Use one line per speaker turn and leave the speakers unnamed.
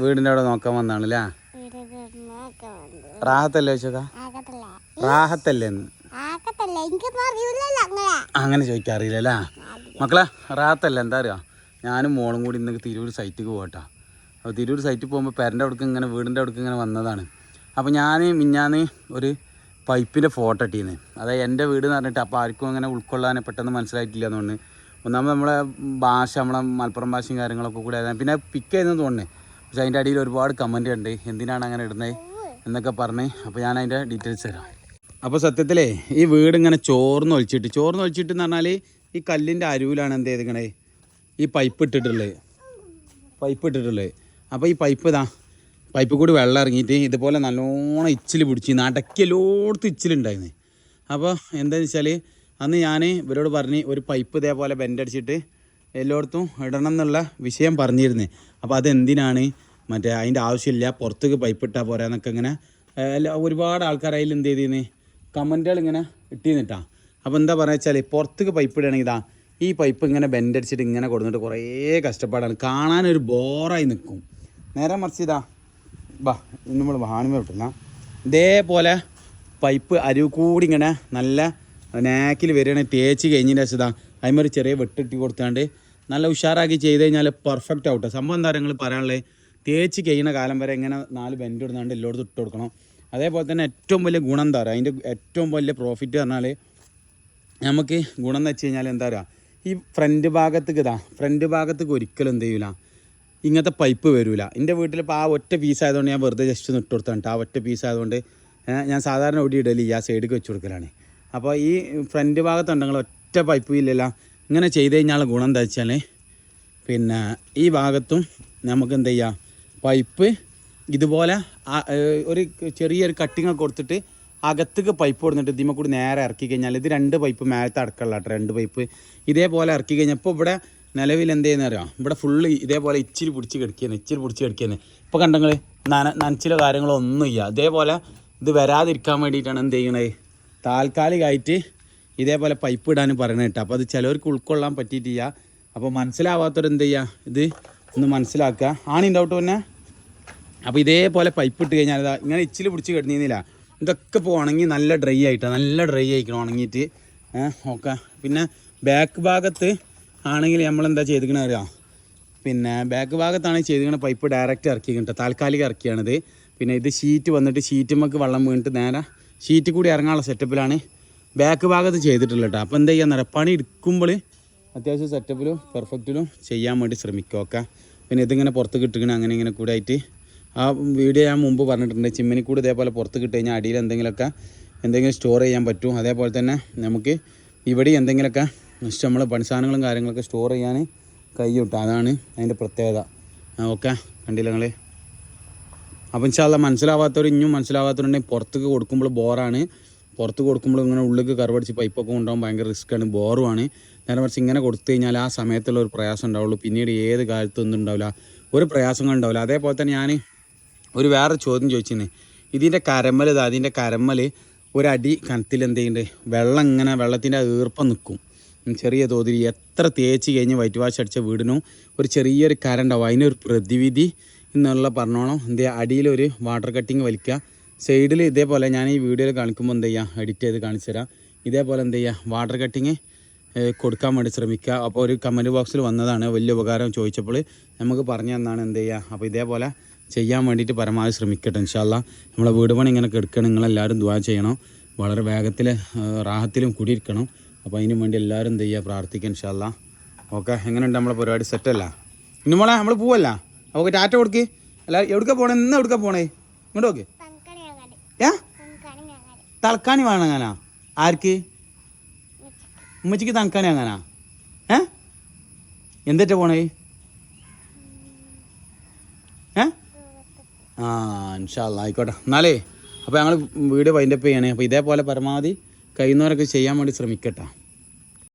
വീടിന്റെ അവിടെ നോക്കാൻ വന്നാണല്ലേ? റാഹത്തല്ലേ ചോദിച്ചോക്കാ? റാഹത്തല്ലേ അങ്ങനെ ചോദിക്കാറില്ലല്ലേ മക്കളെ? റാഹത്തല്ല എന്താ അറിയാ, ഞാനും മോളും കൂടി ഇന്ന് തിരൂർ സൈറ്റിക്ക് പോകട്ടോ. അപ്പോൾ തിരൂർ സൈറ്റിൽ പോകുമ്പോൾ പേരൻ്റെ അവിടേക്ക് ഇങ്ങനെ വീടിൻ്റെ അവിടേക്ക് ഇങ്ങനെ വന്നതാണ്. അപ്പോൾ ഞാൻ മിഞ്ഞാന്ന് ഒരു പൈപ്പിൻ്റെ ഫോട്ടോ ഇട്ടീന്ന്. അതായത് എൻ്റെ വീട് എന്ന് പറഞ്ഞിട്ട് അപ്പോൾ ആർക്കും അങ്ങനെ ഉൾക്കൊള്ളാൻ പെട്ടെന്ന് മനസ്സിലായിട്ടില്ല എന്നുകൊണ്ട് ഒന്നാമത് നമ്മളെ ഭാഷ, നമ്മളെ മലപ്പുറം ഭാഷയും കാര്യങ്ങളൊക്കെ കൂടെ പിന്നെ പിക്ക് ചെയ്തെന്ന് തോന്നുന്നത്. പക്ഷേ അതിൻ്റെ അടിയിൽ ഒരുപാട് കമൻറ്റ് ഉണ്ട്, എന്തിനാണ് അങ്ങനെ ഇടുന്നത് എന്നൊക്കെ പറഞ്ഞ്. അപ്പോൾ ഞാൻ അതിൻ്റെ ഡീറ്റെയിൽസ് തരാം. അപ്പോൾ സത്യത്തിലേ ഈ വീട് ഇങ്ങനെ ചോർന്ന് ഒഴിച്ചിട്ട് എന്ന് പറഞ്ഞാൽ ഈ കല്ലിൻ്റെ അരുവിലാണ് എന്ത് ചെയ്തിക്കണേ ഈ പൈപ്പ് ഇട്ടിട്ടുള്ളത്. അപ്പോൾ ഈ പൈപ്പ് കൂടി വെള്ളം ഇറങ്ങിയിട്ട് ഇതുപോലെ നല്ലോണം ഇച്ചിൽ പിടിച്ച് നടക്കിയെല്ലോടത്തും ഇച്ചിലുണ്ടായിരുന്നു. അപ്പോൾ എന്താണെന്ന് വെച്ചാൽ അന്ന് ഞാൻ ഇവരോട് പറഞ്ഞ് ഒരു പൈപ്പ് ഇതേപോലെ ബെൻഡടിച്ചിട്ട് എല്ലായിടത്തും ഇടണം എന്നുള്ള വിഷയം പറഞ്ഞിരുന്നു. അപ്പോൾ അതെന്തിനാണ്, മറ്റേ അതിൻ്റെ ആവശ്യമില്ല, പുറത്തേക്ക് പൈപ്പ് ഇട്ടാൽ പോരാ എന്നൊക്കെ ഇങ്ങനെ ഒരുപാട് ആൾക്കാർ അതിൽ എന്ത് ചെയ്തിരുന്നു കമൻറ്റുകൾ ഇങ്ങനെ ഇട്ടിരുന്നിട്ടാണ്. അപ്പോൾ എന്താ പറയുക വെച്ചാൽ പുറത്തേക്ക് പൈപ്പ് ഇടുകയാണെങ്കിൽ ഈ പൈപ്പ് ഇങ്ങനെ ബെൻഡടിച്ചിട്ട് ഇങ്ങനെ കൊടുത്തിട്ട് കുറേ കഷ്ടപ്പാടാണ്, കാണാനൊരു ബോറായി നിൽക്കും. നേരെ മറിച്ച് നമ്മൾ വാണിമ വിട്ടില്ല, ഇതേപോലെ പൈപ്പ് അരുവ് കൂടി ഇങ്ങനെ നല്ല നാക്കിൽ വരികയാണെങ്കിൽ തേച്ച് കഴിഞ്ഞതിൻ്റെ ശേഷം അതിമൊരു ചെറിയ വെട്ടിട്ട് കൊടുത്താണ്ട് നല്ല ഉഷാറാക്കി ചെയ്ത് കഴിഞ്ഞാൽ പെർഫെക്റ്റ് ആവട്ടെ. സംഭവം എന്താ നിങ്ങൾ പറയാനുള്ളത്, തേച്ച് കഴിയുന്ന കാലം വരെ ഇങ്ങനെ 4 ബെൻഡ് ഇടുന്നാണ്ട് എല്ലായിടത്തും ഇട്ട് കൊടുക്കണം. അതേപോലെ തന്നെ ഏറ്റവും വലിയ ഗുണം എന്താ പറയുക, അതിൻ്റെ ഏറ്റവും വലിയ പ്രോഫിറ്റ് പറഞ്ഞാൽ നമുക്ക് ഗുണം എന്ന് വെച്ച് കഴിഞ്ഞാൽ എന്താ പറയുക, ഈ ഫ്രണ്ട് ഭാഗത്തേക്ക് ഒരിക്കലും എന്ത് ചെയ്യില്ല, ഇങ്ങനത്തെ പൈപ്പ് വരില്ല. എൻ്റെ വീട്ടിലിപ്പോൾ ആ ഒറ്റ പീസ് ആയതുകൊണ്ട് ഞാൻ വെറുതെ ജസ്റ്റ് ഒന്ന് ഇട്ട് കൊടുത്താണ്. ആ ഒറ്റ പീസ് ആയതുകൊണ്ട് ഞാൻ സാധാരണ ഓടി ഇടലില്ല, ആ സൈഡിലേക്ക് വെച്ച് കൊടുക്കലാണ്. അപ്പോൾ ഈ ഫ്രണ്ട് ഭാഗത്തുണ്ടെങ്കിൽ ഒറ്റ പൈപ്പ് ഇല്ലല്ല. ഇങ്ങനെ ചെയ്ത് കഴിഞ്ഞാൽ ഗുണം എന്താ വെച്ചാൽ പിന്നെ ഈ ഭാഗത്തും നമുക്ക് എന്ത് ചെയ്യാം, പൈപ്പ് ഇതുപോലെ ഒരു ചെറിയൊരു കട്ടിങ് കൊടുത്തിട്ട് അകത്തേക്ക് പൈപ്പ് കൊടുത്തിട്ട് ഇതിമ്മ കൂടി നേരെ ഇറക്കി കഴിഞ്ഞാൽ ഇത് 2 പൈപ്പ് മേലത്തെ അടക്കമുള്ള 2 പൈപ്പ് ഇതേപോലെ ഇറക്കി കഴിഞ്ഞാൽ ഇപ്പോൾ ഇവിടെ നിലവിൽ എന്ത് ചെയ്യുന്ന അറിയാം, ഇവിടെ ഫുള്ള് ഇതേപോലെ ഇച്ചിരി പിടിച്ച് കിടക്കുകയാണ്. ഇപ്പോൾ കണ്ടെങ്കിൽ നനച്ചിലോ കാര്യങ്ങളോ ഒന്നുമില്ല. അതേപോലെ ഇത് വരാതിരിക്കാൻ വേണ്ടിയിട്ടാണ് എന്ത് ചെയ്യണത്, താൽക്കാലികമായിട്ട് ഇതേപോലെ പൈപ്പ് ഇടാനും പറയണ കേട്ടോ. അപ്പോൾ അത് ചിലവർക്ക് ഉൾക്കൊള്ളാൻ പറ്റിയിട്ടില്ല. അപ്പോൾ മനസ്സിലാവാത്തവരെന്ത് ചെയ്യുക, ഇത് ഒന്ന് മനസ്സിലാക്കുക. ആണിൻ്റെ ഔട്ട് പിന്നെ അപ്പോൾ ഇതേപോലെ പൈപ്പ് ഇട്ട് കഴിഞ്ഞാൽ ഇങ്ങനെ ഇച്ചിൽ പിടിച്ച് കിടന്നില്ല. ഇതൊക്കെ ഇപ്പോൾ ഉണങ്ങി നല്ല ഡ്രൈ ആയിക്കണം ഉണങ്ങിയിട്ട് ഓക്കെ. പിന്നെ ബാക്ക് ഭാഗത്ത് ആണെങ്കിൽ നമ്മളെന്താ ചെയ്തിരിക്കണത് അറിയാം, പിന്നെ ബാക്ക് ഭാഗത്താണ് ചെയ്തിരിക്കണ പൈപ്പ് ഡയറക്റ്റ് ഇറക്കിയിട്ട് താൽക്കാലികം ഇറക്കിയാണിത്. പിന്നെ ഇത് ഷീറ്റ് വന്നിട്ട് ഷീറ്റുമ്മക്ക് വെള്ളം വീണിട്ട് നേരെ ഷീറ്റ് കൂടി ഇറങ്ങാനുള്ള സെറ്റപ്പിലാണ് ബാക്ക് ഭാഗത്ത് ചെയ്തിട്ടുള്ളത് കേട്ടോ. അപ്പോൾ എന്താ ചെയ്യുക, പണി എടുക്കുമ്പോൾ അത്യാവശ്യം സെറ്റപ്പിലും പെർഫെക്റ്റിലും ചെയ്യാൻ വേണ്ടി ശ്രമിക്കുക ഓക്കെ. പിന്നെ ഇതിങ്ങനെ പുറത്ത് കിട്ടുകയാണ് അങ്ങനെ ഇങ്ങനെ കൂടെ ആയിട്ട് ആ വീഡിയോ ഞാൻ മുമ്പ് പറഞ്ഞിട്ടുണ്ട്. ചിമ്മിനി കൂടി ഇതേപോലെ പുറത്ത് കിട്ടി കഴിഞ്ഞാൽ അടിയിൽ എന്തെങ്കിലും സ്റ്റോർ ചെയ്യാൻ പറ്റും. അതേപോലെ തന്നെ നമുക്ക് ഇവിടെ എന്തെങ്കിലുമൊക്കെ നമ്മൾ പണിസാധനങ്ങളും കാര്യങ്ങളൊക്കെ സ്റ്റോർ ചെയ്യാൻ കഴിയും. അതാണ് അതിൻ്റെ പ്രത്യേകത ഓക്കെ. കണ്ടില്ല നിങ്ങൾ? അപ്പോൾ ഇൻഷാ അല്ലാഹ് ഇനിയും മനസ്സിലാവാത്തവരുണ്ടെങ്കിൽ പുറത്തേക്ക് കൊടുക്കുമ്പോൾ ബോറാണ്. പുറത്ത് കൊടുക്കുമ്പോൾ ഇങ്ങനെ ഉള്ളിലേക്ക് കറുവടിച്ച് പൈപ്പൊക്കെ കൊണ്ടുപോകാൻ ഭയങ്കര റിസ്ക്കാണ്, ബോറുമാണ്. നേരെ മറിച്ച് ഇങ്ങനെ കൊടുത്തു കഴിഞ്ഞാൽ ആ സമയത്തുള്ള ഒരു പ്രയാസം ഉണ്ടാവുള്ളൂ. പിന്നീട് ഏത് കാലത്തൊന്നും ഉണ്ടാവില്ല, ഒരു പ്രയാസങ്ങൾ ഉണ്ടാവില്ല. അതേപോലെ തന്നെ ഞാൻ വേറെ ചോദ്യം ചോദിച്ചിരുന്നു, ഇതിൻ്റെ കരമ്മൽ ഒരടി കനത്തിൽ എന്ത് ചെയ്യുന്നുണ്ട്, വെള്ളത്തിൻ്റെ ഈർപ്പം നിൽക്കും ചെറിയ തോതിൽ. എത്ര തേച്ച് കഴിഞ്ഞ് വൈറ്റ് വാഷ് അടിച്ച വീടിനും ഒരു ചെറിയൊരു കരണ്ടാവും, അതിനൊരു പ്രതിവിധി എന്നുള്ള പറഞ്ഞോണം. അടിയിലൊരു വാട്ടർ കട്ടിങ് വലിക്കുക, സൈഡിൽ ഇതേപോലെ ഞാൻ ഈ വീഡിയോയിൽ കാണിക്കുമ്പോൾ എന്ത് ചെയ്യുക, എഡിറ്റ് ചെയ്ത് കാണിച്ചു തരാം. ഇതേപോലെ എന്ത് ചെയ്യുക, വാട്ടർ കട്ടിങ് കൊടുക്കാൻ വേണ്ടി ശ്രമിക്കുക. അപ്പോൾ ഒരു കമൻറ്റ് ബോക്സിൽ വന്നതാണ്, വലിയ ഉപകാരം ചോദിച്ചപ്പോൾ നമുക്ക് പറഞ്ഞു തന്നാണ് എന്ത് ചെയ്യുക. അപ്പോൾ ഇതേപോലെ ചെയ്യാൻ വേണ്ടിയിട്ട് പരമാവധി ശ്രമിക്കട്ടെ ഇൻഷാ അല്ലാഹ്. നമ്മളെ വീട് പണി ഇങ്ങനെ കിടക്കണം, നിങ്ങളെല്ലാവരും ദുആ ചെയ്യണം, വളരെ വേഗത്തിൽ റാഹത്തിലും കൂടിയിരിക്കണം. അപ്പോൾ അതിന് വേണ്ടി എല്ലാവരും എന്ത് ചെയ്യുക, പ്രാർത്ഥിക്കുക ഇൻഷാ അല്ലാഹ് ഓക്കെ. എങ്ങനെയുണ്ട് നമ്മളെ പരിപാടി, സെറ്റല്ല? ഇന്ന് മോളെ നമ്മൾ പോവല്ല, നമുക്ക് ടാറ്റ കൊടുക്ക്. അല്ല എവിടേക്കാ പോണേ, ഇന്ന് എവിടേക്കാ പോണേ, ഇങ്ങോട്ട് നോക്ക്. തലക്കാണി വാങ്ങാനാ? ആർക്ക്? ഉമ്മച്ചിക്ക് തലക്കാണി വാങ്ങാനാ? എന്തിട്ടാ പോണേ? ഇൻഷാ അല്ലാഹ് ആയിക്കോട്ടെ എന്നാലേ. അപ്പോൾ ഞങ്ങൾ വീഡിയോ വൈൻഡപ്പ് ചെയ്യണേ. അപ്പോൾ ഇതേപോലെ പരമാവധി കഴിയുന്നവരൊക്കെ ചെയ്യാൻ വേണ്ടി ശ്രമിക്കട്ടെ.